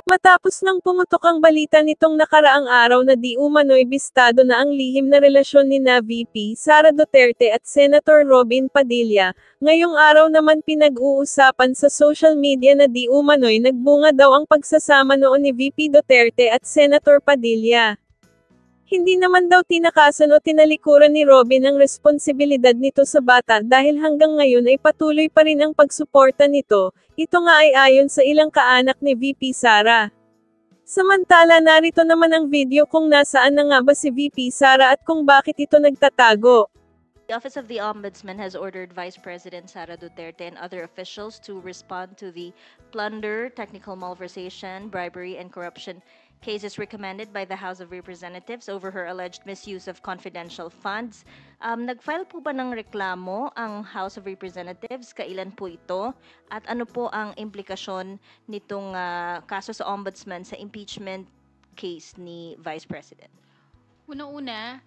Matapos nang pumutok ang balita nitong nakaraang araw na di umano'y bistado na ang lihim na relasyon nina VP Sara Duterte at Senator Robin Padilla, ngayong araw naman pinag-uusapan sa social media na di umano'y nagbunga daw ang pagsasama noon ni VP Duterte at Senator Padilla. Hindi naman daw tinakasan o tinalikuran ni Robin ang responsibilidad nito sa bata dahil hanggang ngayon ay patuloy pa rin ang pagsuporta nito, ito nga ay ayon sa ilang kaanak ni VP Sara. Samantala narito naman ang video kung nasaan na nga ba si VP Sara at kung bakit ito nagtatago. The Office of the Ombudsman has ordered Vice President Sara Duterte and other officials to respond to the plunder, technical malversation, bribery, and corruption cases recommended by the House of Representatives over her alleged misuse of confidential funds. Nag-file po ba ng reklamo ang House of Representatives? Kailan po ito? At ano po ang implikasyon nitong kaso sa Ombudsman sa impeachment case ni Vice President? Una-una,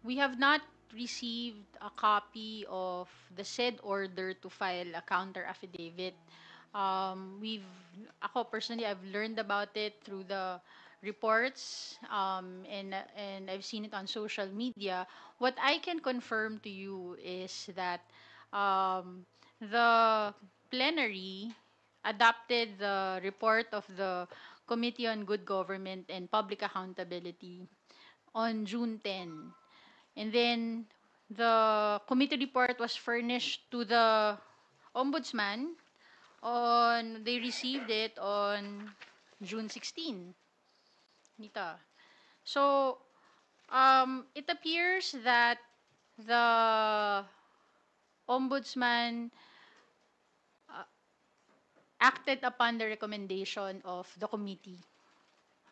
we have not received a copy of the said order to file a counter affidavit. Ako personally, I've learned about it through the reports, and I've seen it on social media. What I can confirm to you is that the plenary adopted the report of the Committee on Good Government and Public Accountability on June 10. And then the committee report was furnished to the Ombudsman they received it on June 16. Nita. So, it appears that the Ombudsman acted upon the recommendation of the committee.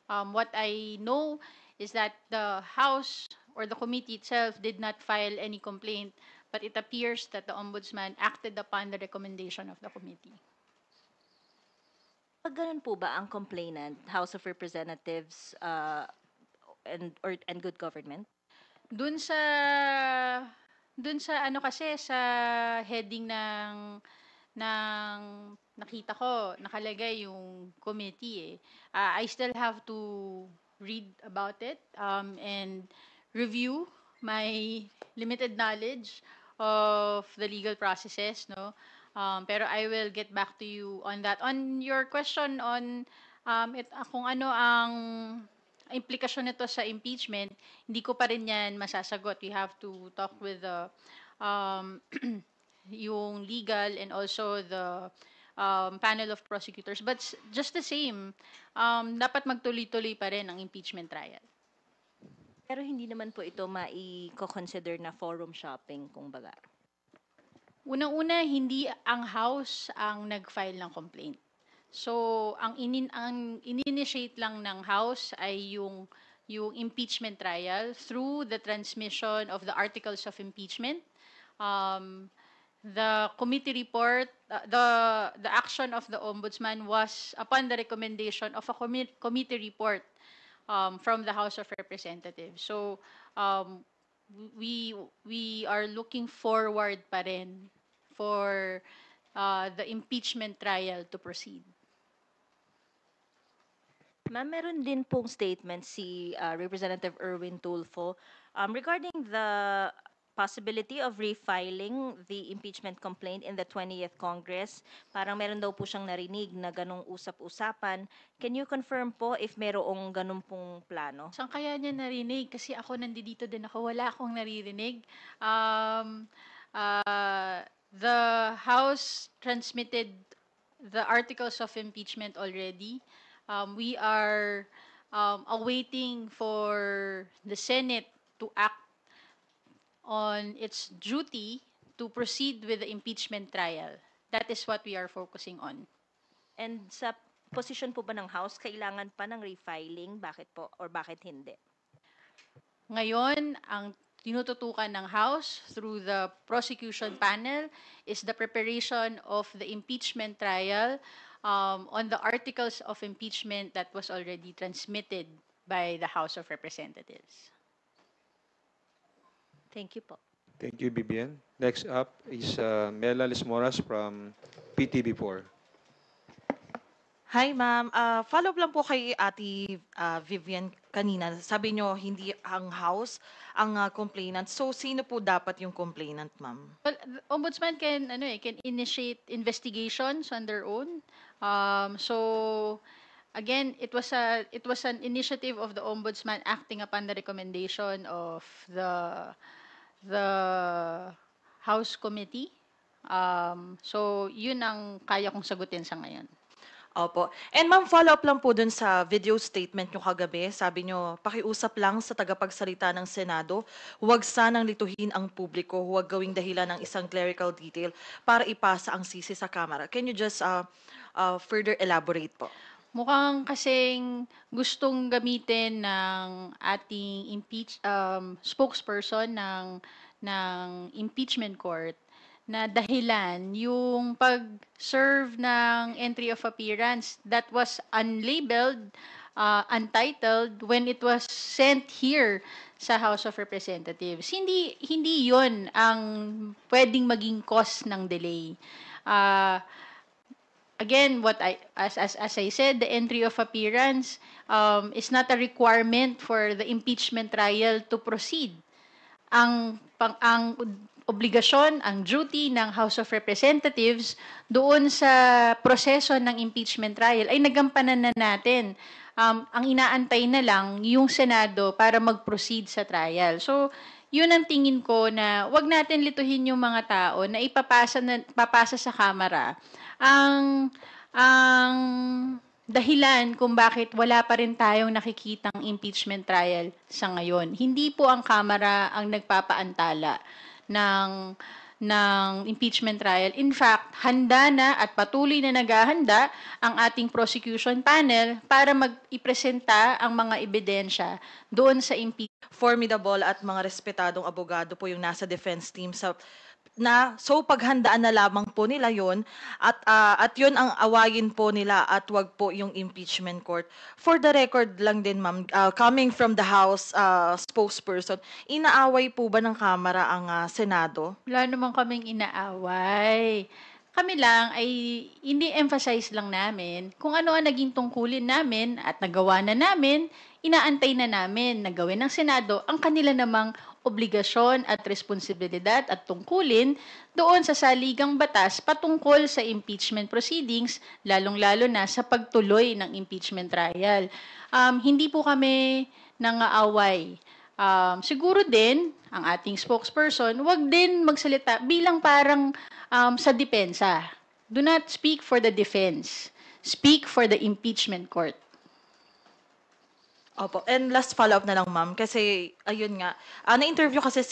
What I know is that the House or the committee itself did not file any complaint, but it appears that the Ombudsman acted upon the recommendation of the committee. Pag ganun po ba ang complainant, House of Representatives and Good Government? Dun sa ano kasi sa heading ng nakita ko nakalagay yung committee I still have to read about it and review my limited knowledge of the legal processes, no? Pero I will get back to you on that. On your question on kung ano ang implikasyon nito sa impeachment, hindi ko pa rin yan masasagot. We have to talk with the yung legal and also the panel of prosecutors. But just the same, dapat magtuloy-tuloy pa rin ang impeachment trial. Pero hindi naman po ito mai-consider na forum shopping, kung baga. Unang-una, hindi ang House ang nag-file ng complaint. So, ang in-initiate lang ng House ay yung impeachment trial through the transmission of the articles of impeachment. The committee report, the action of the Ombudsman was upon the recommendation of a committee report from the House of Representatives. So, we are looking forward pa rin for the impeachment trial to proceed. Ma'am, meron din pong statement si Representative Erwin Tulfo regarding the possibility of refiling the impeachment complaint in the 20th Congress. Parang meron daw po siyang narinig na ganong usap-usapan. Can you confirm po if merong ganun pong plano? Saan kaya niya narinig? Kasi ako nandito din ako, wala akong naririnig. The House transmitted the articles of impeachment already. We are awaiting for the Senate to act on its duty to proceed with the impeachment trial. That is what we are focusing on. And sa position po ba ng House, kailangan pa ng refiling? Bakit po? Or bakit hindi? Ngayon, ang tinututukan ng House through the prosecution panel is the preparation of the impeachment trial on the articles of impeachment that was already transmitted by the House of Representatives. Thank you po. Thank you, Bibian. Next up is Mela Lismoras from PTV4. Hi, ma'am. Follow up lang po kay Ate Vivian kanina. Sabi nyo, hindi ang house ang complainant. So, sino po dapat yung complainant, ma'am? Well, the ombudsman can initiate investigations on their own. So again, it was an initiative of the ombudsman acting upon the recommendation of the House Committee. So yun ang kaya kong sagutin sa ngayon. Opo. And ma'am, follow up lang po dun sa video statement nyo kagabi. Sabi nyo, pakiusap lang sa tagapagsalita ng Senado, huwag sanang lituhin ang publiko, huwag gawing dahilan ng isang clerical detail para ipasa ang sisi sa Kamara. Can you just further elaborate po? Mukhang kasing gustong gamitin ng ating spokesperson ng impeachment court na dahilan yung pag-serve ng entry of appearance that was unlabeled, untitled when it was sent here sa House of Representatives. Hindi 'yon ang pwedeng maging cause ng delay. Again, as I said, the entry of appearance is not a requirement for the impeachment trial to proceed. Ang obligasyon, ang duty ng House of Representatives doon sa proseso ng impeachment trial ay nagampanan na natin. Ang inaantay na lang yung Senado para mag-proceed sa trial. So, yun ang tingin ko na wag natin lituhin yung mga tao na papasa sa Kamara. Ang dahilan kung bakit wala pa rin tayong nakikitang impeachment trial sa ngayon. Hindi po ang Kamara ang nagpapaantala ng impeachment trial. In fact, handa na at patuloy na naghahanda ang ating prosecution panel para mag-ipresenta ang mga ebidensya doon sa impeachment. Formidable at mga respetadong abogado po yung nasa defense team so paghandaan na lamang po nila yon at yun ang awayin po nila at wag po yung impeachment court. For the record lang din ma'am, coming from the House spokesperson, inaaway po ba ng Kamara ang Senado? Wala naman kaming inaaway. Kami lang ay hindi emphasize lang namin kung ano ang naging tungkulin namin at nagawa na namin, inaantay na namin na gawin ng Senado ang kanila namang obligasyon at responsibilidad at tungkulin doon sa saligang batas patungkol sa impeachment proceedings, lalong-lalo na sa pagtuloy ng impeachment trial. Hindi po kami nangaaway. Siguro din, ang ating spokesperson, wag din magsalita bilang parang sa depensa. Do not speak for the defense. Speak for the impeachment court. Opo. And last follow-up na lang, ma'am. Kasi, ayun nga, na-interview kasi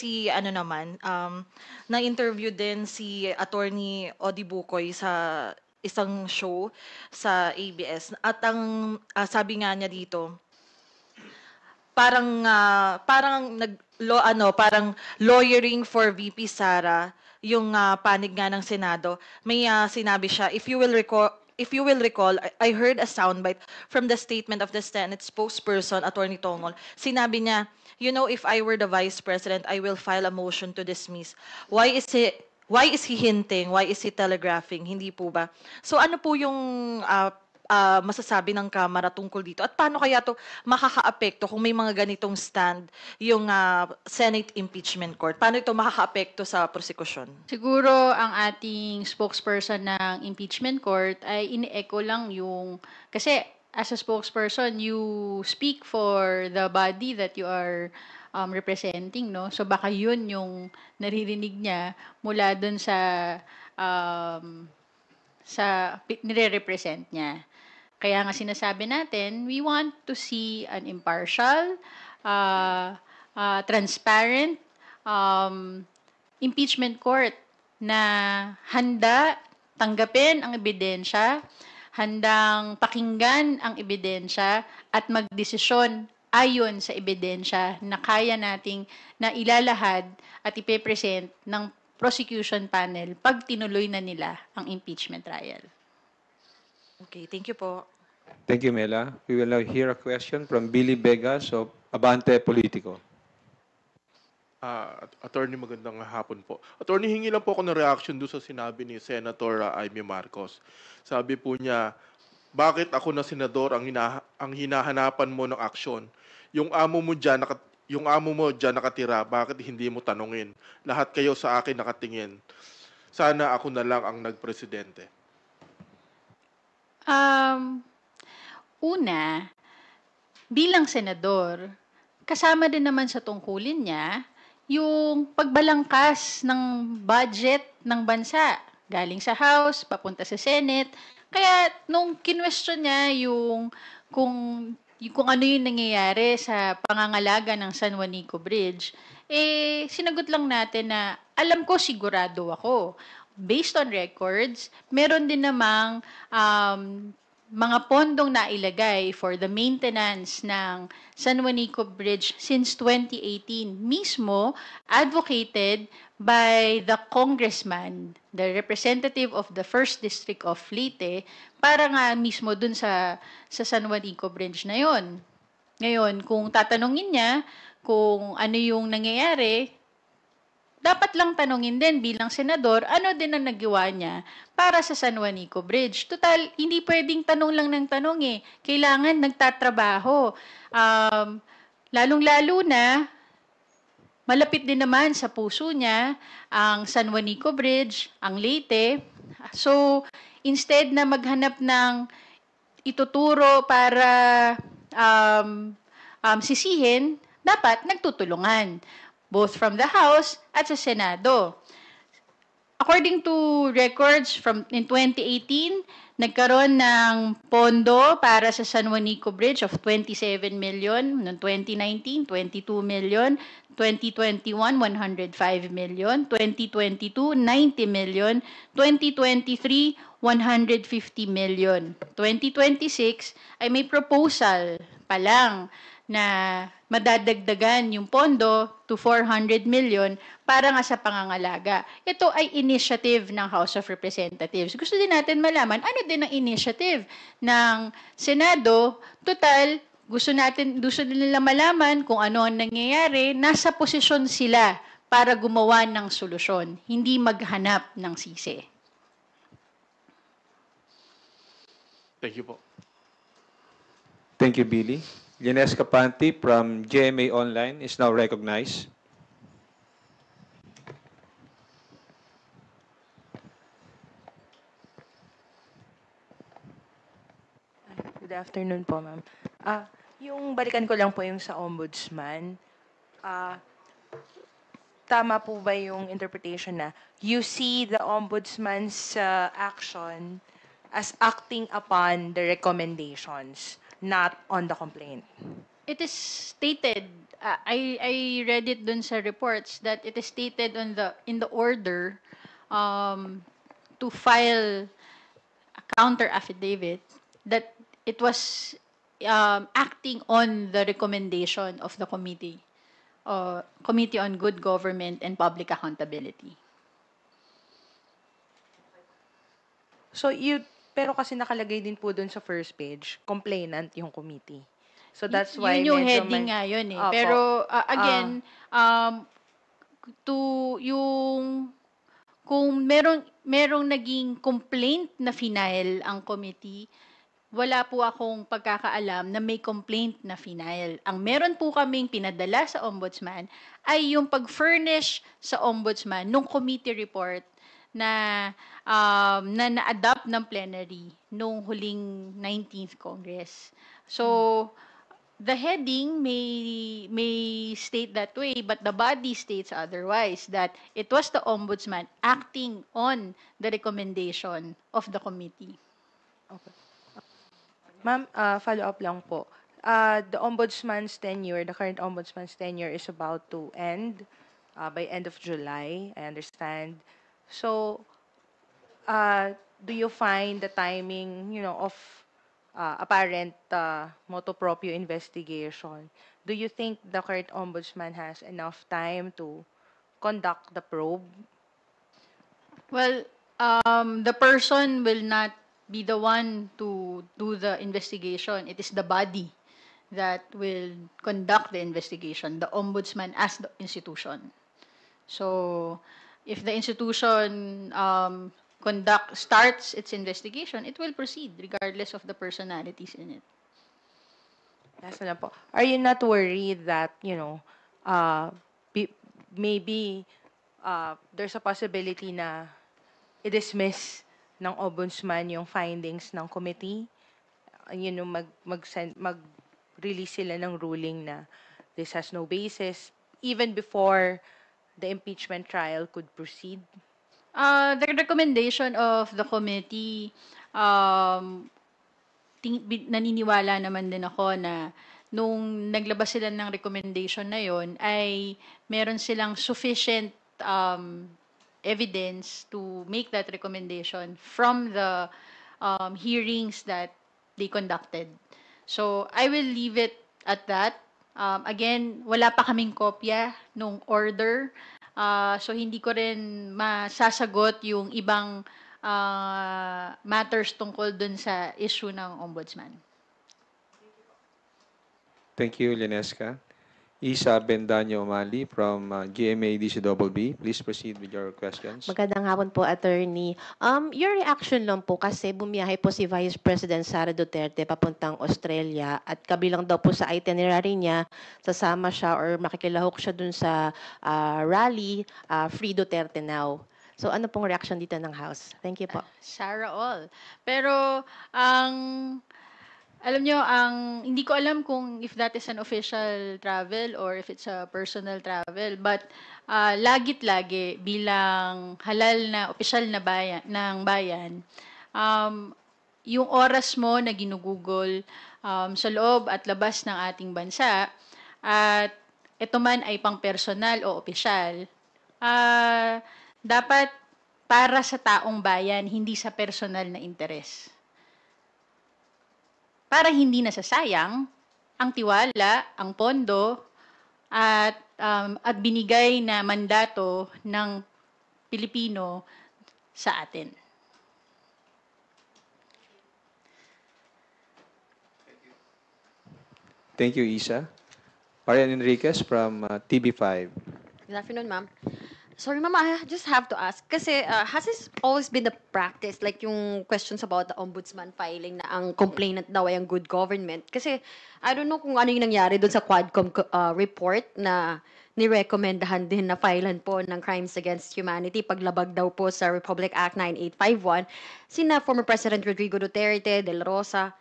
na-interview din si Attorney Odi Bukoy sa isang show sa ABS. At ang sabi nga niya dito, parang lawyering for VP Sara yung panig nga ng Senado. May sinabi siya, if you will recall, I heard a soundbite from the statement of the Senate spokesperson, Attorney Tongol. Sinabi niya, if I were the Vice President, I will file a motion to dismiss. Why is he hinting? Why is he telegraphing? Hindi po ba? So ano po yung masasabi ng Kamara tungkol dito? At paano kaya to makakaapekto kung may mga ganitong stand yung Senate Impeachment Court? Paano ito makakaapekto sa prosekusyon? Siguro ang ating spokesperson ng impeachment court ay ini-echo lang kasi as a spokesperson, you speak for the body that you are representing, no? So baka yun yung naririnig niya mula dun sa nire-represent niya. Kaya nga sinasabi natin, we want to see an impartial, transparent impeachment court na handa tanggapin ang ebidensya, handang pakinggan ang ebidensya at magdesisyon ayon sa ebidensya na kaya nating na ilalahad at ipepresent ng prosecution panel pag tinuloy na nila ang impeachment trial. Okay, thank you po. Thank you, Mela. We will now hear a question from Billy Vegas of Abante Politico. Attorney, magandang hapon po. Attorney, hingi lang po ako ng reaction doon sa sinabi ni Senator Amy Marcos. Sabi po niya, bakit ako na senador ang hinahanapan mo ng aksyon? Yung amo mo diyan nakatira, bakit hindi mo tanungin? Lahat kayo sa akin nakatingin. Sana ako na lang ang nagpresidente. Um, Una, bilang senador, kasama din naman sa tungkulin niya yung pagbalangkas ng budget ng bansa. Galing sa House, papunta sa Senate. Kaya nung kinwestiyon niya kung, kung ano yung nangyayari sa pangangalaga ng San Juanico Bridge, sinagot lang natin na alam ko, sigurado ako. Based on records, meron din namang mga pondong nailagay for the maintenance ng San Juanico Bridge since 2018, mismo advocated by the congressman, the representative of the 1st District of Leyte, para nga mismo dun sa San Juanico Bridge na yon. Ngayon, kung tatanungin niya kung ano yung nangyayari, dapat lang tanungin din bilang senador, ano din ang nagawa niya para sa San Juanico Bridge. Total, hindi pwedeng tanong lang ng tanong eh. Kailangan nagtatrabaho. Lalong-lalo na, malapit din naman sa puso niya ang San Juanico Bridge, ang Leyte. So, instead na maghanap ng ituturo para sisihin, dapat nagtutulungan, both from the House at sa Senado. According to records in 2018, nagkaroon ng pondo para sa San Juanico Bridge of 27 million, noong 2019, 22 million, 2021, 105 million, 2022, 90 million, 2023, 150 million. 2026 ay may proposal pa lang na madadagdagan yung pondo to 400 million para nga sa pangangalaga. Ito ay initiative ng House of Representatives. Gusto din natin malaman, ano din ang initiative ng Senado? Total, gusto din nila malaman kung ano ang nangyayari, nasa posisyon sila para gumawa ng solusyon, hindi maghanap ng sisi. Thank you po. Thank you, Billy. Lines Capanti from GMA Online is now recognized. Good afternoon po, ma'am. Yung balikan ko lang po yung sa ombudsman. Tama po ba yung interpretation na you see the ombudsman's action as acting upon the recommendations, not on the complaint? It is stated, I read it dun sa reports that it is stated in the order to file a counter affidavit that it was acting on the recommendation of the Committee on Good Government and Public Accountability. So, pero kasi nakalagay din po dun sa first page, complainant yung committee. So, that's why Yun yung medyo heading nga yun eh. Opo. Pero again, kung merong naging complaint na final ang committee, wala po akong pagkakaalam na may complaint na final. Ang meron po kaming pinadala sa ombudsman ay yung pag-furnish sa ombudsman nung committee report na na-adopt ng plenary nung huling 19th Congress. So, the heading may state that way, but the body states otherwise, that it was the ombudsman acting on the recommendation of the committee. Okay. Ma'am, follow-up lang po. The current ombudsman's tenure is about to end by end of July, I understand. So, do you find the timing, of apparent motu proprio investigation, do you think the current ombudsman has enough time to conduct the probe? Well, the person will not be the one to do the investigation. It is the body that will conduct the investigation, the ombudsman as the institution. So, if the institution starts its investigation, it will proceed regardless of the personalities in it. Last na lang po. Are you not worried that, uh, maybe there's a possibility na i-dismiss ng ombudsman yung findings ng committee? Mag-release sila ng ruling na this has no basis even before the impeachment trial could proceed? The recommendation of the committee, naniniwala naman din ako na nung naglabas sila ng recommendation na yon ay meron silang sufficient evidence to make that recommendation from the hearings that they conducted. So, I will leave it at that. Again, wala pa kaming kopya nung order. So, hindi ko rin masasagot yung ibang matters tungkol dun sa issue ng ombudsman. Thank you, Lenesca. Isa Bendaño Umali from GMA DCBB. Please proceed with your questions. Magandang hapon po, Attorney. Your reaction lang po kasi bumiyahe po si Vice President Sara Duterte papuntang Australia at kabilang daw po sa itinerary niya, sasama siya or makikilahok siya dun sa rally, Free Duterte Now. So ano pong reaction dito ng House? Thank you po. Sarah all. Pero alam nyo, hindi ko alam kung if that is an official travel or if it's a personal travel. But lagit-lagi bilang halal na, opisyal na bayan, ng bayan, yung oras mo na ginugugol sa loob at labas ng ating bansa, at ito man ay pang personal o opisyal, dapat para sa taong bayan, hindi sa personal na interes. Para hindi nasasayang ang tiwala, ang pondo, at binigay na mandato ng Pilipino sa atin. Thank you, Isa. Marian Enriquez from TV5. Good afternoon, ma'am. Sorry, ma'am, I just have to ask. Kasi has this always been the practice, like yung questions about the ombudsman filing na ang complainant daw ay ang good government? Kasi I don't know kung ano yung nangyari doon sa Quadcom report na nirekomendahan din na filean po ng crimes against humanity paglabag daw po sa Republic Act 9851. Sina former President Rodrigo Duterte, De La Rosa.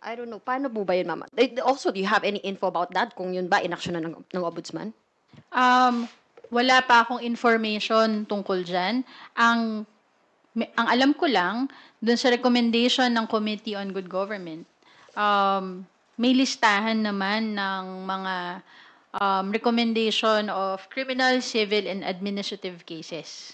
I don't know. Paano po ba yun, ma'am? Also, do you have any info about that? Kung yun ba, inaksyon na ng ombudsman? Wala pa akong information tungkol dyan. Ang alam ko lang, dun sa recommendation ng Committee on Good Government, may listahan naman ng mga recommendation of criminal, civil, and administrative cases.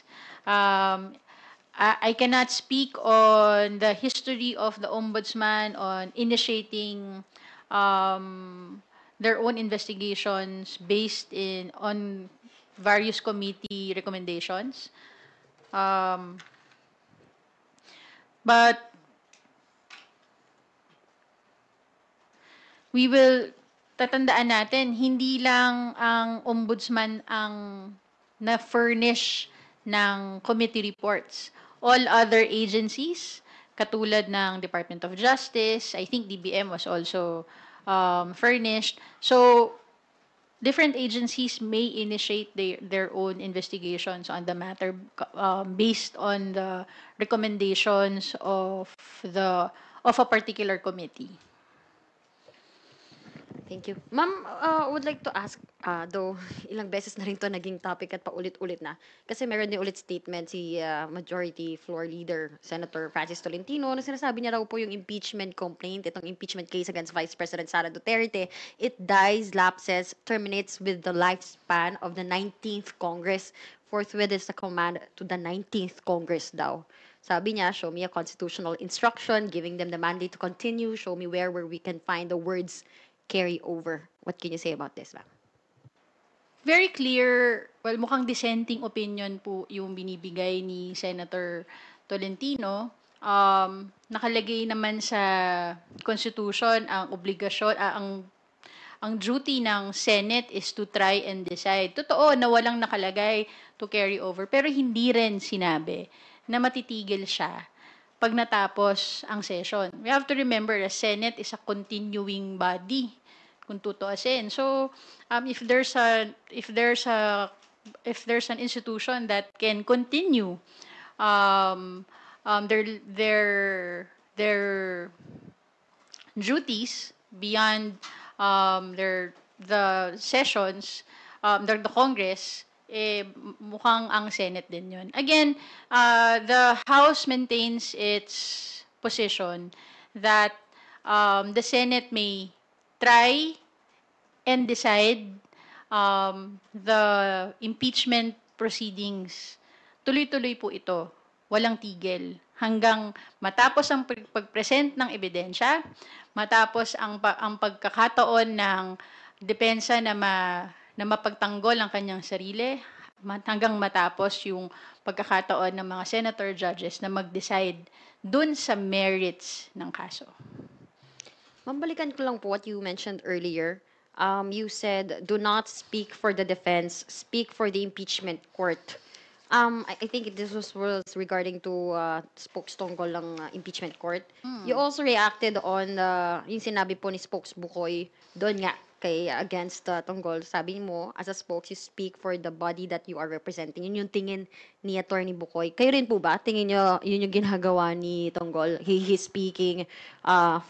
I cannot speak on the history of the Ombudsman on initiating their own investigations based on various committee recommendations. But we will tatandaan natin, hindi lang ang ombudsman ang na-furnish ng committee reports. All other agencies, katulad ng Department of Justice, I think DBM was also furnished. So, different agencies may initiate their own investigations on the matter based on the recommendations of a particular committee. Thank you. Ma'am, would like to ask, though ilang beses na rin to naging topic at paulit-ulit na, kasi meron din ulit statement si Majority Floor Leader Senator Francis Tolentino na sinasabi niya raw po yung impeachment complaint, itong impeachment case against Vice President Sara Duterte, it dies, lapses, terminates with the lifespan of the 19th Congress. Forthwith is the command to the 19th Congress daw. Sabi niya, show me a constitutional instruction giving them the mandate to continue, show me where we can find the words carry over. What can you say about this, ma'am? Very clear, well, mukhang dissenting opinion po yung binibigay ni Senator Tolentino. Nakalagay naman sa Constitution ang obligasyon, ang ang duty ng Senate is to try and decide. Totoo na walang nakalagay to carry over, pero hindi rin sinabi na matitigil siya pag natapos ang session. We have to remember the Senate is a continuing body kung tutuusin. So, if there's an institution that can continue um, their duties beyond the sessions, the Congress, mukhang ang Senate din yun. Again, the House maintains its position that the Senate may try and decide the impeachment proceedings. Tuloy-tuloy po ito. Walang tigil. Hanggang matapos ang pag-present ng ebidensya, matapos ang pagkakataon ng depensa na mapagtanggol ang kanyang sarili, hanggang matapos yung pagkakataon ng mga senator judges na mag-decide dun sa merits ng kaso. Mambalikan ko lang po what you mentioned earlier. You said, do not speak for the defense, speak for the impeachment court. I think this was regarding to spokes tungkol ng impeachment court. You also reacted on yung sinabi po ni spokes Bukoy doon nga kay against tungkol. Sabi mo, as a spokes, you speak for the body that you are representing. Yun yung tingin ni Attorney Bukoy. Kayo rin po ba? Tingin nyo yun yung ginagawa ni Tonggol? He's speaking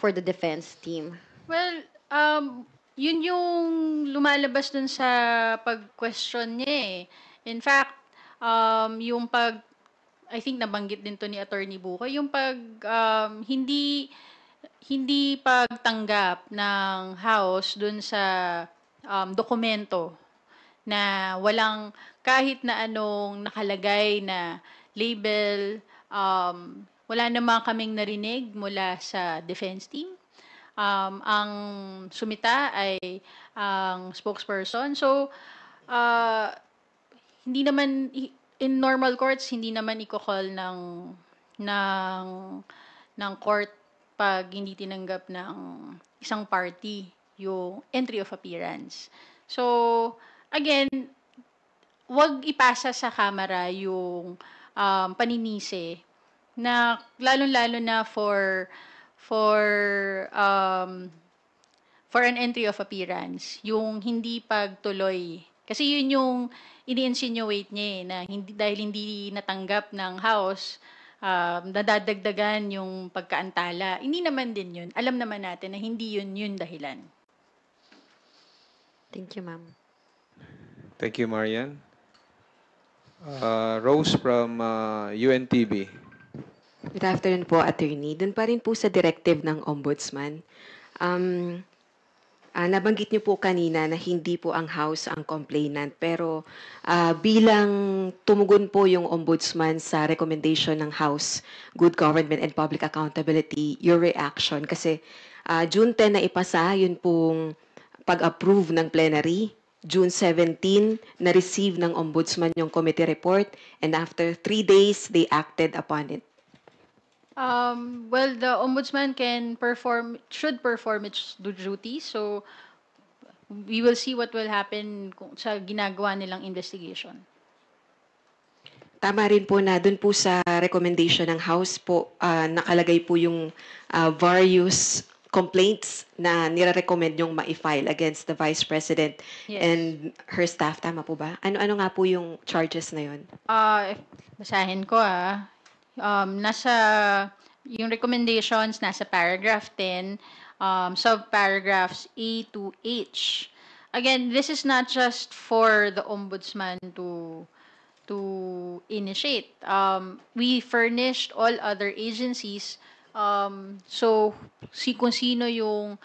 for the defense team. Well, yun yung lumalabas dun sa pag-question niya eh. In fact, yung I think nabanggit din to ni Attorney Bukoy, yung hindi pagtanggap ng House dun sa dokumento na walang kahit na anong nakalagay na label, wala naman kaming narinig mula sa defense team. Ang sumita ay ang spokesperson. So, hindi naman, in normal courts, hindi naman i-call ng court pag hindi tinanggap ng isang party yung entry of appearance. So, again, wag ipasa sa kamera yung paninisi na lalong-lalo na for an entry of appearance, yung hindi pagtuloy. Kasi yun yung ini-insinuate niya na dahil hindi natanggap ng House, nadadagdagan yung pagkaantala. Hindi naman din yun. Alam naman natin na hindi yun dahilan. Thank you, ma'am. Thank you, Marian. Rose from UNTV. Good afternoon po, Attorney. Doon pa rin po sa directive ng Ombudsman. Nabanggit niyo po kanina na hindi po ang House ang complainant, pero bilang tumugon po yung Ombudsman sa recommendation ng House, Good Government and Public Accountability, your reaction? Kasi June 10 na ipasa, yun pong pag-approve ng plenary. June 17, na-receive ng Ombudsman yung committee report, and after 3 days, they acted upon it. Well, the Ombudsman should perform its duty. So, we will see what will happen sa ginagawa nilang investigation. Tama rin po na doon po sa recommendation ng House po, nakalagay po yung various complaints na nire-recommend yung ma-file against the Vice President and her staff. Tama po ba? Ano nga po yung charges na yun? Basahin ko nasa yung recommendations nasa paragraph 10, subparagraphs A to H. Again, this is not just for the Ombudsman to initiate. We furnished all other agencies, so kung sino yung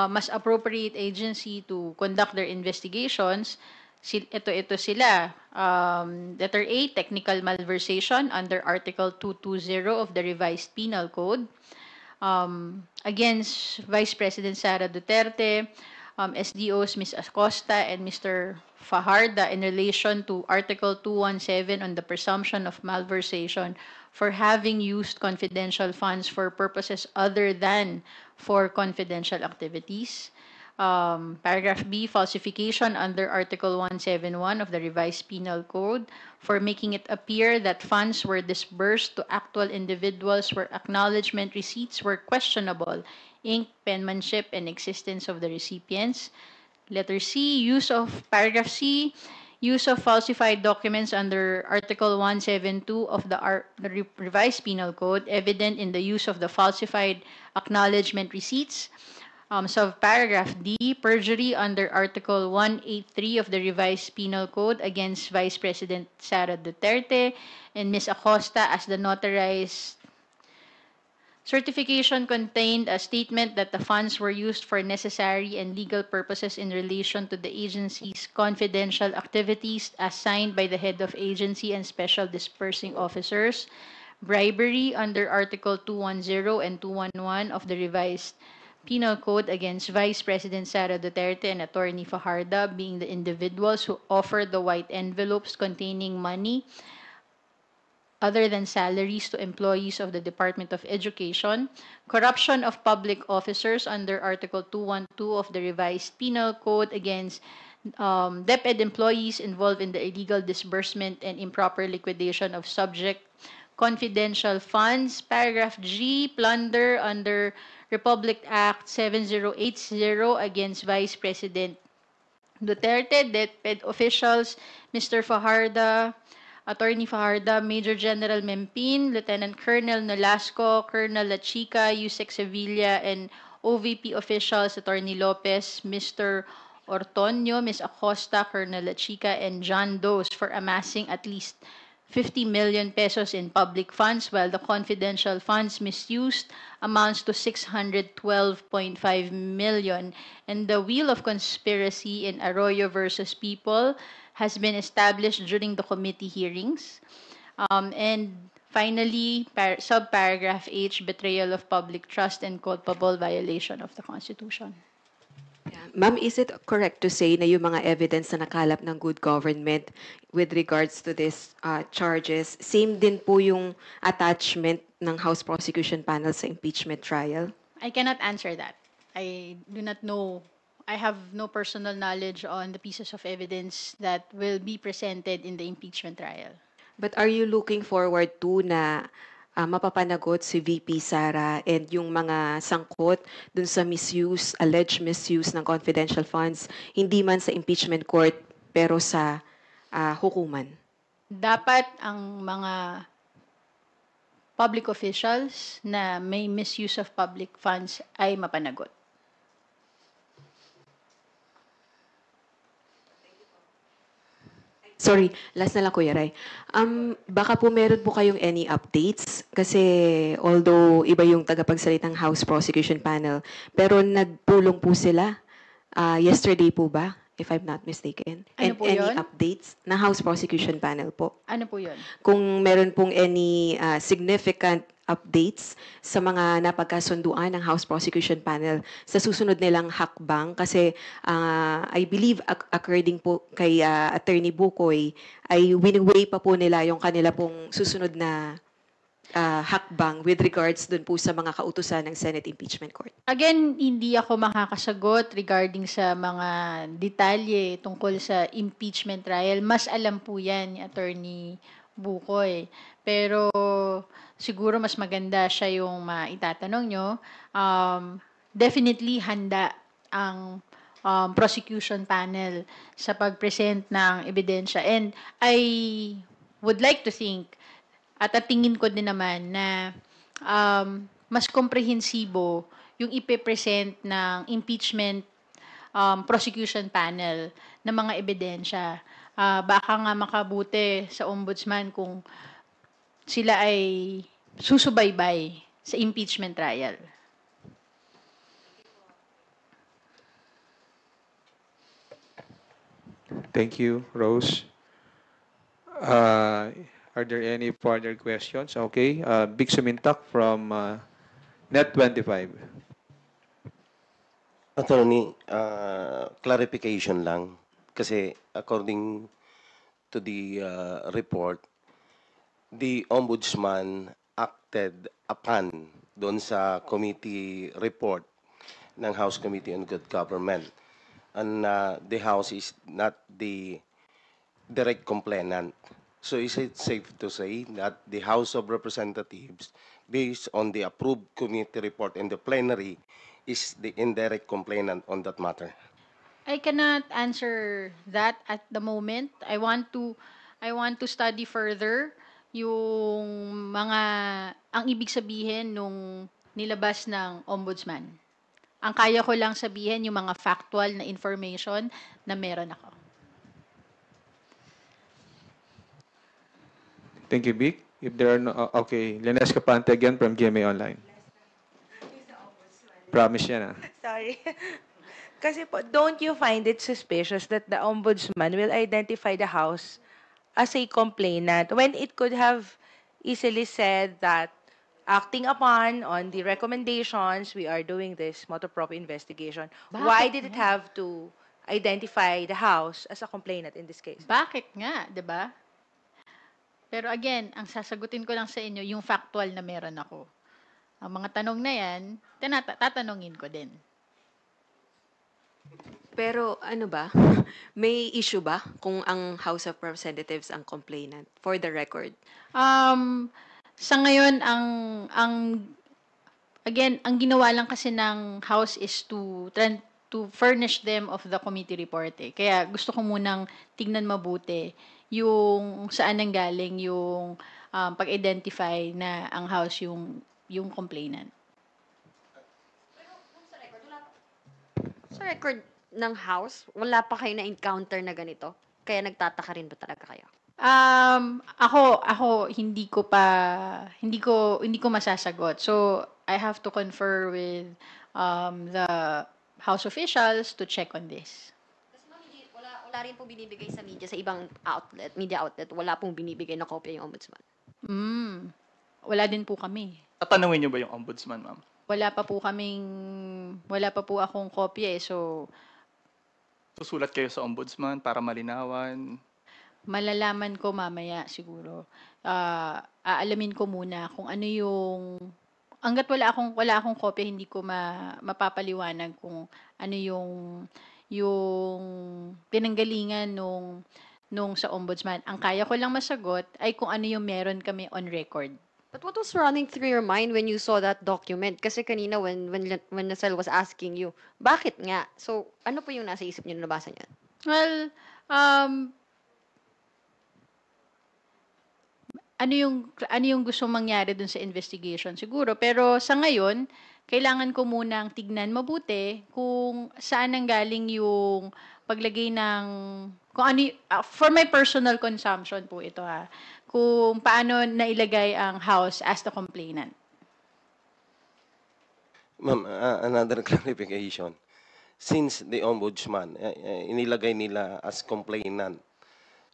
mas appropriate agency to conduct their investigations. Ito sila. Letter A, technical malversation under Article 220 of the Revised Penal Code. Against Vice President Sara Duterte, SDOs Ms. Acosta and Mr. Fajarda in relation to Article 217 on the presumption of malversation for having used confidential funds for purposes other than for confidential activities. Paragraph B, falsification under Article 171 of the Revised Penal Code for making it appear that funds were disbursed to actual individuals where acknowledgement receipts were questionable, ink, penmanship, and existence of the recipients. Letter C, paragraph C, use of falsified documents under Article 172 of the Revised Penal Code, evident in the use of the falsified acknowledgement receipts. Paragraph D, perjury under Article 183 of the Revised Penal Code against Vice President Sara Duterte and Ms. Acosta as the notarized certification contained a statement that the funds were used for necessary and legal purposes in relation to the agency's confidential activities as signed by the head of agency and special dispersing officers. Bribery under Article 210 and 211 of the Revised Penal Code against Vice President Sara Duterte and Attorney Fajardo being the individuals who offered the white envelopes containing money other than salaries to employees of the Department of Education, corruption of public officers under Article 212 of the Revised Penal Code against DepEd employees involved in the illegal disbursement and improper liquidation of subject confidential funds. Paragraph G, plunder under Republic Act 7080 against Vice President Duterte, DepEd officials, Mr. Fajardo, Attorney Fajardo, Major General Mempin, Lieutenant Colonel Nolasco, Colonel Lachica, Yusek Sevilla, and OVP officials, Attorney Lopez, Mr. Ortonio, Ms. Acosta, Colonel Lachica, and John Doe for amassing at least 50 million pesos in public funds, while the confidential funds misused amounts to 612.5 million. And the wheel of conspiracy in Arroyo versus People has been established during the committee hearings. And finally, subparagraph H, betrayal of public trust and culpable violation of the Constitution. Ma'am, is it correct to say na yung mga evidence na nakalap ng good government with regards to this charges, same din po yung attachment ng House Prosecution Panel sa impeachment trial? I cannot answer that. I do not know. I have no personal knowledge on the pieces of evidence that will be presented in the impeachment trial. But are you looking forward to na mapapanagot si VP Sara and yung mga sangkot dun sa misuse, alleged misuse ng confidential funds, hindi man sa impeachment court pero sa hukuman? Dapat ang mga public officials na may misuse of public funds ay mapanagot. Sorry, last na lang Kuya Ray. Baka po meron po kayong any updates kasi although iba yung tagapagsalitang House Prosecution Panel, pero nagpulong po sila yesterday po ba, if I'm not mistaken? Ano po any yun? updates na House Prosecution Panel po? Ano po yun? Kung meron pong any significant updates sa mga napagkasunduan ng House Prosecution Panel sa susunod nilang hakbang kasi I believe according po kay Attorney Bukoy ay wini-weigh pa po nila yung kanila pong susunod na hakbang with regards dun po sa mga kautusan ng Senate Impeachment Court. Again, hindi ako makakasagot regarding sa mga detalye tungkol sa impeachment trial. Mas alam po yan ni Attorney Bukoy. Pero siguro mas maganda siya yung maitatanong nyo. Definitely handa ang prosecution panel sa pag-present ng ebidensya. And I would like to think, at tingin ko din naman na mas komprehensibo yung ipe-present ng impeachment prosecution panel ng mga ebidensya. Baka nga makabuti sa ombudsman kung sila ay susubaybay sa impeachment trial. Thank you, Rose. Are there any further questions? Okay. Big Sumintak from Net25. Attorney, clarification lang. Kasi according to the report, the Ombudsman acted upon doon sa committee report ng House Committee on Good Government. And the House is not the direct complainant. So is it safe to say that the House of Representatives, based on the approved committee report in the plenary, is the indirect complainant on that matter? I cannot answer that at the moment. I want to study further yung ang ibig sabihin nung nilabas ng ombudsman. Ang kaya ko lang sabihin yung mga factual na information na meron ako. Thank you, Vic. If there are no, okay, Lenes Capante again from GMA Online. Promise yan, ah. Sorry. Kasi po, don't you find it suspicious that the ombudsman will identify the House as a complainant when it could have easily said that acting upon on the recommendations, we are doing this motu proprio investigation. Why Bakit did it nga? have to identify the House as a complainant in this case? Bakit nga, 'di ba? Pero again, ang sasagutin ko lang sa inyo yung factual na meron ako. Ang mga tanong na yan, tatanungin ko din. Pero ano ba? May issue ba kung ang House of Representatives ang complainant? For the record. Sa ngayon, again, ang ginawa lang kasi ng House is to furnish them of the committee report. Kaya gusto ko munang tignan mabuti yung saan nanggaling yung pag-identify na ang House yung complainant. Sa record ng House, wala pa kayo na-encounter na ganito? Kaya nagtataka rin ba talaga kayo? Ako hindi ko masasagot. So I have to confer with the House officials to check on this. Kasi ma'am, wala rin pong binibigay sa media, sa ibang outlet, media outlet, wala pong binibigay na kopya yung ombudsman. Wala din po kami. Tatanungin niyo ba yung ombudsman, ma'am? Wala pa po akong kopya so Susulat kayo sa ombudsman para malinawan. malalaman ko mamaya siguro. Aalamin ko muna kung ano yung hangga't wala akong kopya, hindi ko mapapaliwanag kung ano yung pinanggalingan nung sa ombudsman. Ang kaya ko lang masagot ay kung ano yung meron kami on record. But what was running through your mind when you saw that document? Kasi kanina when Nacelle was asking you, bakit nga? So, ano po yung nasa isip niyo na nabasa niyo? Well, ano yung gusto mangyari dun sa investigation siguro. Pero sa ngayon, kailangan ko munang tignan mabuti kung saan nanggaling yung paglagay ng kung ano for my personal consumption po ito kung paano nailagay ang House as the complainant. Ma'am, another clarification. Since the ombudsman, inilagay nila as complainant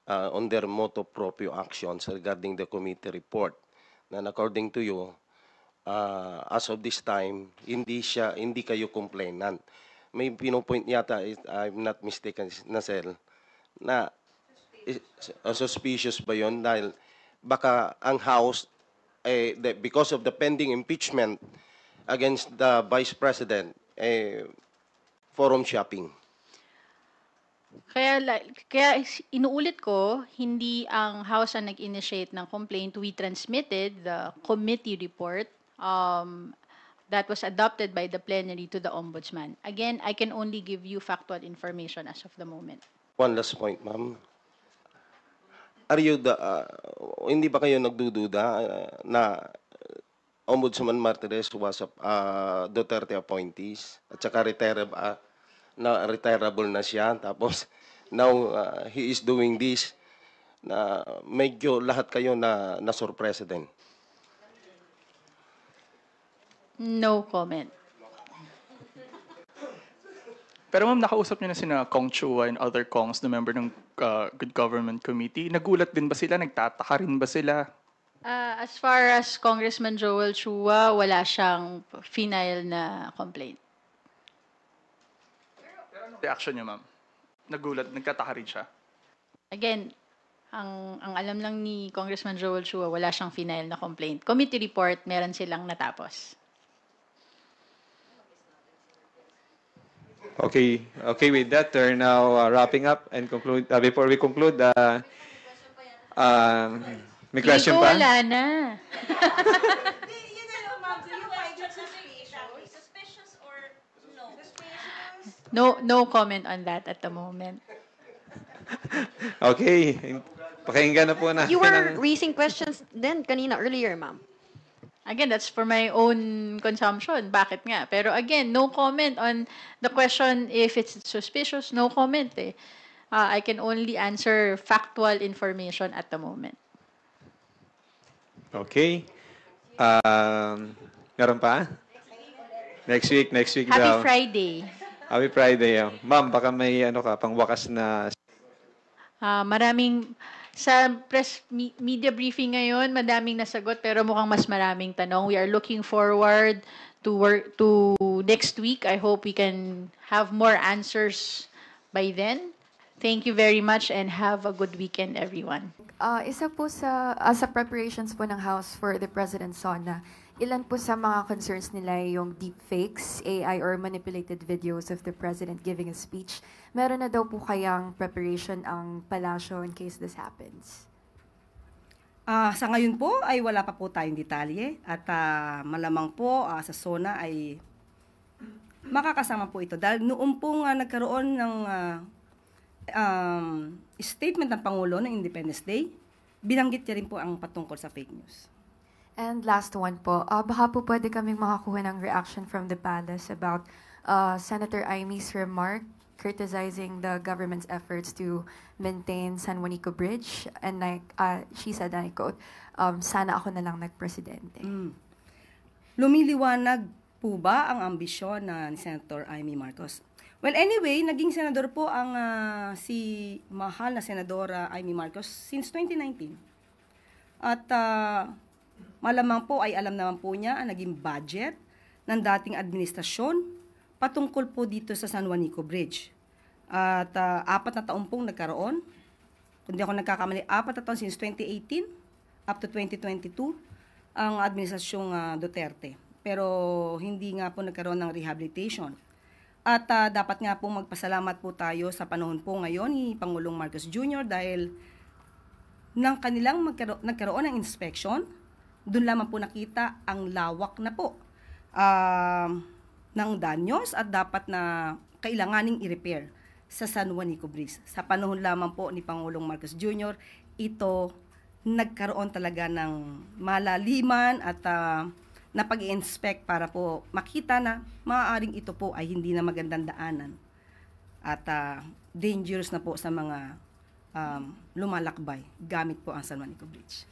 on their motu proprio actions regarding the committee report, na according to you, as of this time, hindi kayo complainant. May pinopoint yata, if I'm not mistaken, Nacelle, na suspicious ba yun? Dahil baka ang House, because of the pending impeachment against the Vice President, forum shopping. Kaya inuulit ko, hindi ang House ang nag-initiate ng complaint. We transmitted the committee report that was adopted by the plenary to the Ombudsman. Again, I can only give you factual information as of the moment. One last point, ma'am. Are you hindi ba kayo nagdududa na Ombudsman Martires was a Duterte appointees at saka retirable na siya, tapos now he is doing this, na medyo lahat kayo na surpresa din? No comment. Pero ma'am, nakausap niyo na sina Kong Chua and other Kongs na member ng Good Government Committee. Nagulat din ba sila? Nagtataka rin ba sila? As far as Congressman Joel Chua, wala siyang final na complaint. Pero ano reaction niya, ma'am? Nagulat, nagtataka rin siya. Again, ang alam lang ni Congressman Joel Chua, wala siyang final na complaint. Committee report, meron silang natapos. Okay, okay. With that, we're now wrapping up and conclude. Before we conclude, may Feeling question ko pa? wala na. No comment on that at the moment. Okay, pakinggan na po natin You were ang- raising questions then kanina earlier, ma'am. Again, that's for my own consumption. Bakit nga? Pero again, no comment on the question if it's suspicious. No comment eh. I can only answer factual information at the moment. Okay. Meron pa? Next week Happy daw. Friday. Happy Friday. Ma'am, baka may ano ka, pangwakas na... Maraming sa media briefing ngayon, madaming nasagot pero mukhang mas maraming tanong. We are looking forward to next week. I hope we can have more answers by then. Thank you very much and have a good weekend, everyone. Isa po sa preparations po ng House for the President's SONA, ilan po sa mga concerns nila yung deepfakes, AI or manipulated videos of the President giving a speech. Meron na daw po kayang preparation ang palasyo in case this happens? Sa ngayon po ay wala pa po tayong detalye at malamang po sa SONA ay makakasama po ito. Dahil noong po nagkaroon ng statement ng Pangulo ng Independence Day, binanggit niya rin po ang patungkol sa fake news. And last one po, baka po pwede kaming makakuha ng reaction from the palace about Senator Imy's remark criticizing the government's efforts to maintain San Juanico Bridge. And she said, and I quote, sana ako na lang nagpresidente. Lumiliwanag po ba ang ambisyon ni Senator Amy Marcos? Well, anyway, naging senador po ang si mahal na Senadora Amy Marcos since 2019. At malamang po ay alam naman po niya ang naging budget ng dating administrasyon patungkol po dito sa San Juanico Bridge. At 4 na taon pong nagkaroon, kung di ako nagkakamali, 4 na taon since 2018 up to 2022 ang administrasyong Duterte. Pero hindi nga po nagkaroon ng rehabilitation. At dapat nga po magpasalamat po tayo sa panahon po ngayon ni Pangulong Marcos Jr. dahil nang kanilang nagkaroon ng inspection, doon lamang po nakita ang lawak na po ng danyos at dapat na kailanganing i-repair sa San Juanico Bridge. Sa panahon lamang po ni Pangulong Marcos Jr., ito nagkaroon talaga ng malaliman at na pag-i-inspect para po makita na maaaring ito po ay hindi na magandang daanan at dangerous na po sa mga lumalakbay gamit po ang San Juanico Bridge.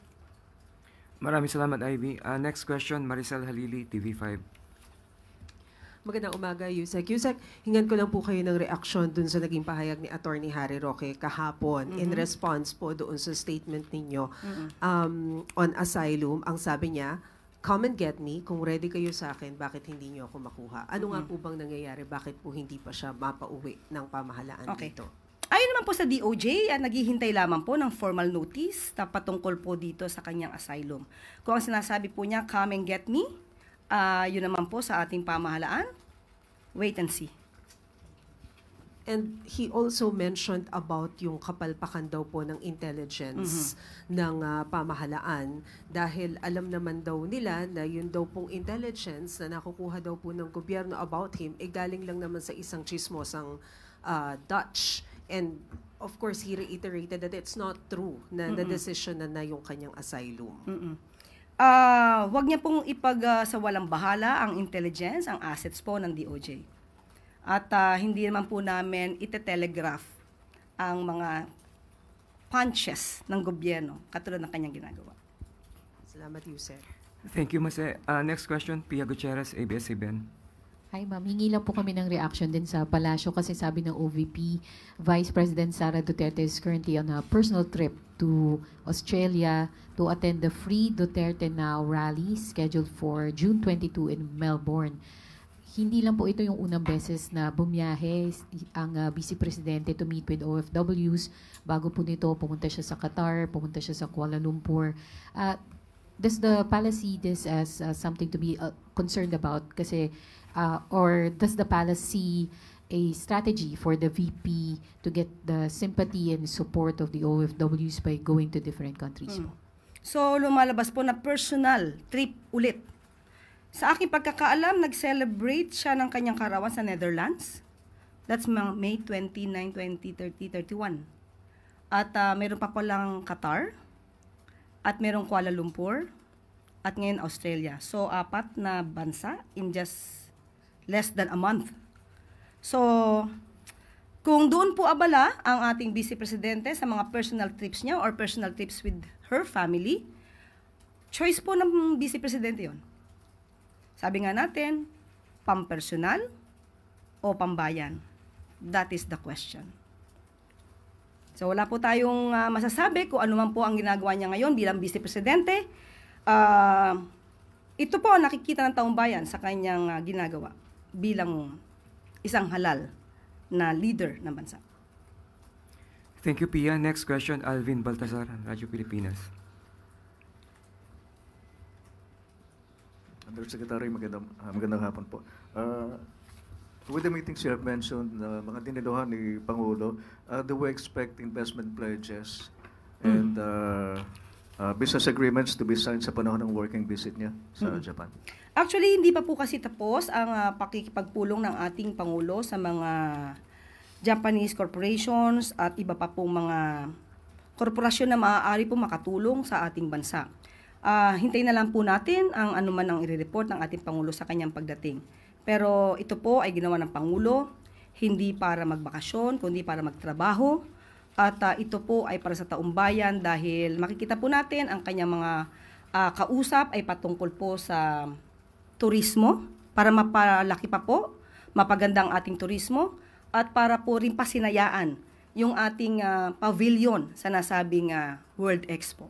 Maraming salamat, Ivy. Next question, Maricel Halili, TV5. Magandang umaga, Yusek. Yusek, hingan ko lang po kayo ng reaksyon dun sa naging pahayag ni Attorney Harry Roque kahapon in response po doon sa statement ninyo on asylum. Ang sabi niya, come and get me, kung ready kayo sa akin, bakit hindi niyo ako makuha? Ano nga po bang nangyayari? Bakit po hindi pa siya mapauwi ng pamahalaan dito? Ayon naman po sa DOJ, naghihintay lamang po ng formal notice na patungkol po dito sa kanyang asylum. Kung ang sinasabi po niya, come and get me, yun naman po sa ating pamahalaan, wait and see. And he also mentioned about yung kapalpakan daw po ng intelligence ng pamahalaan dahil alam naman daw nila na yun daw pong intelligence na nakukuha daw po ng gobyerno about him, galing lang naman sa isang chismosang Dutch. And of course, he reiterated that it's not true na the decision na yung kanyang asylum. Wag niya pong sa walang bahala ang intelligence, ang assets po ng DOJ. At hindi naman po namin ite-telegraph ang mga punches ng gobyerno katulad ng kanyang ginagawa. Salamat, Yusek. Thank you, Mase. Next question, Pia Gutierrez, ABS-CBN. Hi ma'am, hingi lang po kami ng reaction din sa palasyo kasi sabi ng OVP, Vice President Sara Duterte is currently on a personal trip to Australia to attend the Free Duterte Now rally scheduled for June 22 in Melbourne. Hindi lang po ito yung unang beses na bumiyahe ang Vice Presidente to meet with OFWs. Bago po nito, pumunta siya sa Qatar, pumunta siya sa Kuala Lumpur. Does the palace see this as something to be concerned about? Kasi or does the palace see a strategy for the VP to get the sympathy and support of the OFWs by going to different countries po? So, lumalabas po na personal trip ulit. Sa aking pagkakaalam, nag-celebrate siya ng kanyang karawan sa Netherlands. That's May 29, 20, 30, 31. At meron pa palang Qatar. At merong Kuala Lumpur. At ngayon Australia. So, 4 na bansa in just less than a month. So, kung doon po abala ang ating Vice Presidente sa mga personal trips niya or personal trips with her family, choice po ng Vice Presidente yon. Sabi nga natin, pampersonal o pambayan? That is the question. So wala po tayong masasabi kung ano man po ang ginagawa niya ngayon bilang Vice Presidente. Ito po ang nakikita ng taong bayan sa kanyang ginagawa bilang isang halal na leader ng bansa. Thank you, Pia. Next question, Alvin Baltazar, Radyo Pilipinas. Undersecretary, magandang hapon po. With the meetings you have mentioned, mga diniluhan ni Pangulo, do we expect investment pledges and business agreements to be signed sa panahon ng working visit niya sa Japan? Actually, hindi pa po kasi tapos ang pakikipagpulong ng ating Pangulo sa mga Japanese corporations at iba pa pong mga korporasyon na maaari po makatulong sa ating bansa. Hintayin na lang po natin ang anuman ang i-report ng ating Pangulo sa kanyang pagdating. Pero ito po ay ginawa ng Pangulo, hindi para magbakasyon, kundi para magtrabaho. At ito po ay para sa taong bayan dahil makikita po natin ang kanyang mga kausap ay patungkol po sa turismo, para mapalaki pa po, mapaganda ang ating turismo, at para po rin pasinayaan yung ating pavilion sa nasabing World Expo.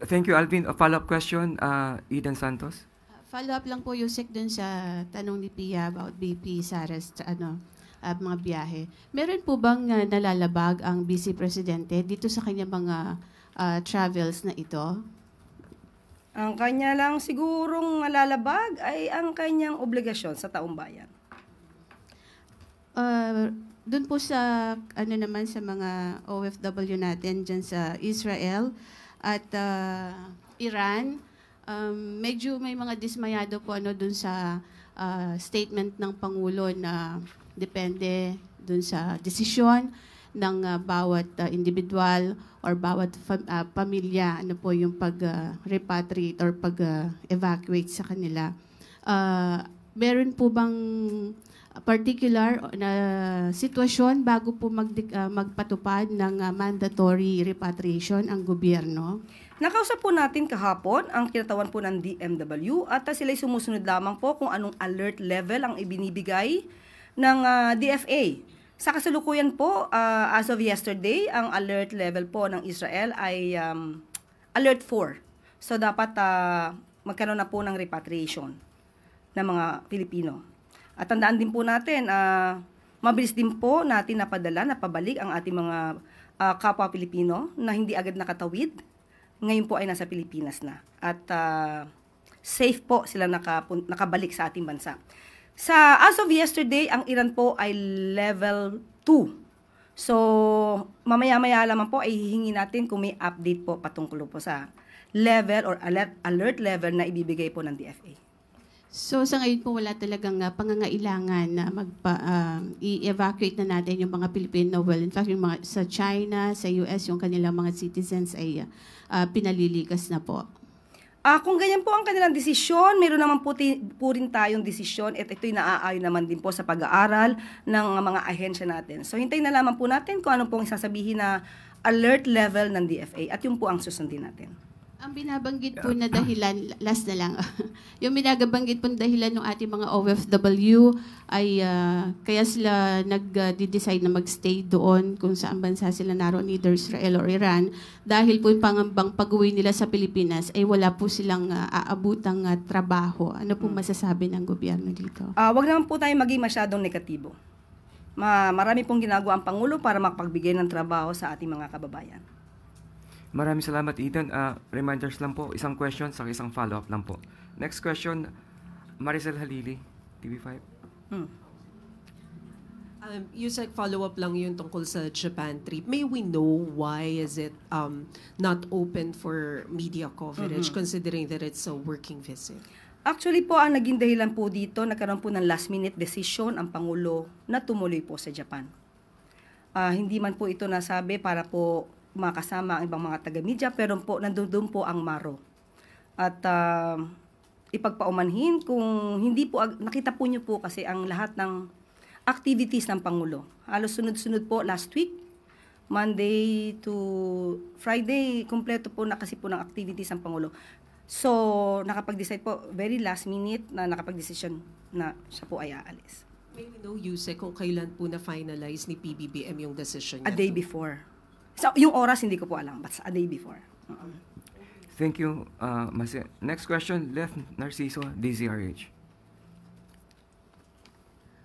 Thank you, Alvin. A follow-up question, Eden Santos. Follow-up lang po, Yusek, dun sa tanong ni Pia about BP Sara's mga biyahe. Meron po bang nalalabag ang Vice Presidente dito sa kanya mga travels na ito? Ang kanya lang sigurong nalalabag ay ang kanyang obligasyon sa taong bayan. Doon po sa naman sa mga OFW natin dyan sa Israel at Iran, medyo may mga dismayado po doon sa statement ng Pangulo na depende doon sa desisyon ng bawat individual or bawat pamilya po yung pag-repatriate or pag-evacuate sa kanila. Meron po bang particular na sitwasyon bago po magpatupad ng mandatory repatriation ang gobyerno? Nakausap po natin kahapon ang kinatawan po ng DMW at sila'y sumusunod lamang po kung anong alert level ang ibinibigay ng DFA. Sa kasalukuyan po, as of yesterday, ang alert level po ng Israel ay alert 4. So dapat magkaroon na po ng repatriation ng mga Pilipino. At tandaan din po natin, mabilis din po natin napabalik ang ating mga kapwa Pilipino na hindi agad nakatawid. Ngayon po ay nasa Pilipinas na. At safe po sila nakabalik sa ating bansa. As of yesterday, ang Iran po ay level 2. So, mamaya-maya lamang po ay hihingi natin kung may update po patungkol po sa level or alert level na ibibigay po ng DFA. So sa ngayon po wala talagang pangangailangan na i-evacuate na natin yung mga Pilipino. Well, in fact, yung mga sa China, sa US, yung kanilang mga citizens ay pinalilikas na po. Kung ganyan po ang kanilang desisyon, meron naman po rin tayong desisyon at ito'y naaayon naman din po sa pag-aaral ng mga ahensya natin. So hintayin na lamang po natin kung ano pong sasabihin na alert level ng DFA at yun po ang susundin natin. Ang binabanggit po na dahilan, last na lang, yung binabanggit po na dahilan ng ating mga OFW ay kaya sila nag-decide na mag-stay doon kung saan bansa sila naroon, either Israel or Iran, dahil po yung pangambang pag-uwi nila sa Pilipinas ay wala po silang aabutang trabaho. Ano po masasabi ng gobyerno dito? Wag naman po tayo maging masyadong negatibo. Marami pong ginagawa ang Pangulo para makapagbigay ng trabaho sa ating mga kababayan. Maraming salamat, Ethan. Reminders lang po, isang question sa isang follow-up lang po. Next question, Maricel Halili, TV5. Yusek, follow-up lang yun tungkol sa Japan trip. May we know why is it not open for media coverage considering that it's a working visit? Actually po, ang naging dahilan po dito, nagkaroon po ng last-minute decision ang Pangulo na tumuloy po sa Japan. Hindi man po ito nasabi para po makasama ang ibang mga taga-media, pero po nandun po ang Maro. At ipagpaumanhin kung hindi po, nakita po niyo po kasi ang lahat ng activities ng Pangulo. Halos sunod-sunod po last week, Monday to Friday, kumpleto po na kasi po ng activities ng Pangulo. So, nakapag-decide po, very last minute na nakapag-decision na siya po ay aalis. May we know, Yusek, kung kailan po na-finalize ni PBBM yung decision niya? A day before. So, yung oras hindi ko po alam, but a day before. Thank you, Next question, Lef Narciso, DZRH.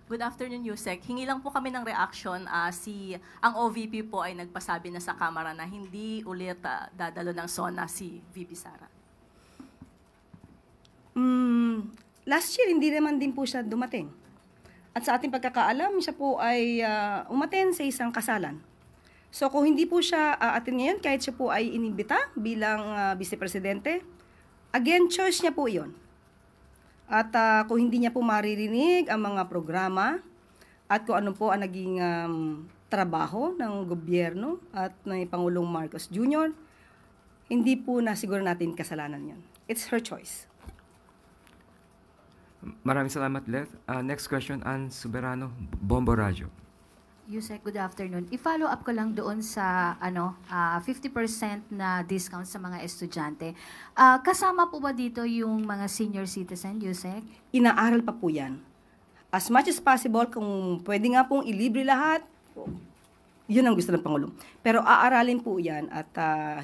Good afternoon, Yusek. Hingi lang po kami ng reaction. Ang OVP po ay nagpasabi na sa Kamara na hindi ulit dadalo ng SONA si VP Sara. Last year, hindi naman din po siya dumating. At sa ating pagkakaalam, siya po ay umaten sa isang kasalan. So kung hindi po siya atin ngayon, kahit siya po ay inimbita bilang Vice Presidente, again, choice niya po iyon. At kung hindi niya po maririnig ang mga programa at kung ano po ang naging trabaho ng gobyerno at ng Pangulong Marcos Jr., hindi po na siguro natin kasalanan yan. It's her choice. Maraming salamat, Lef. Next question, Ann Soberano, Bombo Radio. Yusek, good afternoon. I-follow up ko lang doon sa 50% na discount sa mga estudyante. Kasama po ba dito yung mga senior citizen, Yusek? Inaaral pa po yan. As much as possible, kung pwede nga pong ilibre lahat, yun ang gusto ng Pangulo. Pero aaralin po yan at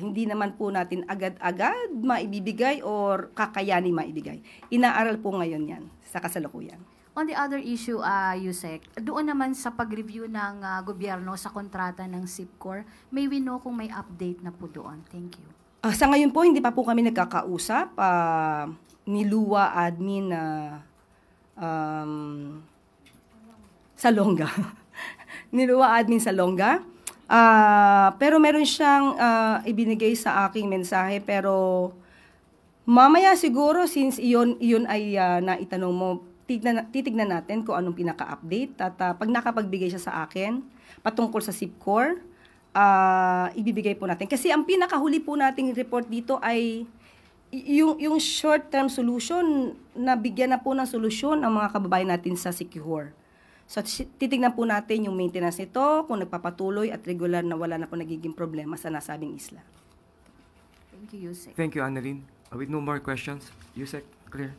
hindi naman po natin agad-agad maibibigay or kakayani maibigay. Inaaral po ngayon yan sa kasalukuyan. On the other issue, Yusek, doon naman sa pag-review ng gobyerno sa kontrata ng SIPCOR, may we know kung may update na po doon. Thank you. Sa ngayon po, hindi pa po kami nagkakausap. Ni Lua Admin Salonga. Ni Lua Admin Salonga. Pero meron siyang ibinigay sa aking mensahe, pero mamaya siguro, since iyon ay naitanong mo, titignan natin kung anong pinaka-update at pag nakapagbigay siya sa akin patungkol sa SIPCOR, ibibigay po natin. Kasi ang pinakahuli po nating report dito ay yung short-term solution na bigyan na po ng solusyon ang mga kababayan natin sa SICUHOR. So titignan po natin yung maintenance nito, kung nagpapatuloy at regular na wala na po nagiging problema sa nasabing isla. Thank you, Yusek. Thank you, Annalyn. With no more questions, Yusek, clear.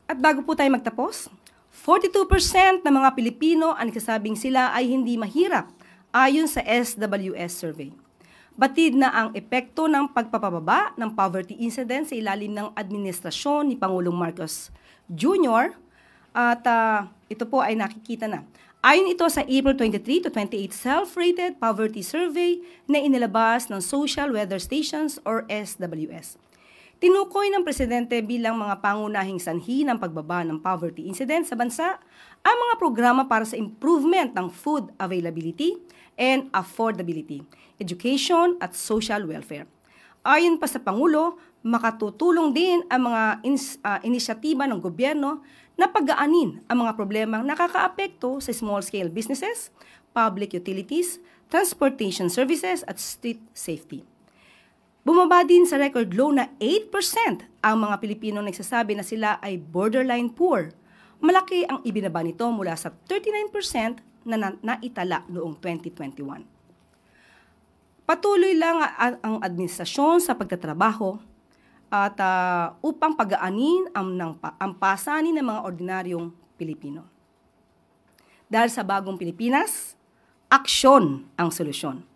At bago po tayo magtapos, 42% ng mga Pilipino ang nagsasabing sila ay hindi mahirap ayon sa SWS survey. Batid na ang epekto ng pagpapababa ng poverty incidence sa ilalim ng administrasyon ni Pangulong Marcos Jr. At ito po ay nakikita na. Ayon ito sa April 23 to 28 self-rated poverty survey na inilabas ng Social Weather Stations or SWS. Tinukoy ng Presidente bilang mga pangunahing sanhi ng pagbaba ng poverty incidence sa bansa ang mga programa para sa improvement ng food availability and affordability, education at social welfare. Ayon pa sa Pangulo, makatutulong din ang mga inisyatiba ng gobyerno na pag-aanin ang mga problemang nakakaapekto sa small-scale businesses, public utilities, transportation services at street safety. Bumaba din sa record low na 8% ang mga Pilipino nagsasabi na sila ay borderline poor. Malaki ang ibinaba nito mula sa 39% na naitala noong 2021. Patuloy lang ang administrasyon sa pagtatrabaho at upang pag-aanin ang pasanin ng mga ordinaryong Pilipino. Dahil sa bagong Pilipinas, aksyon ang solusyon.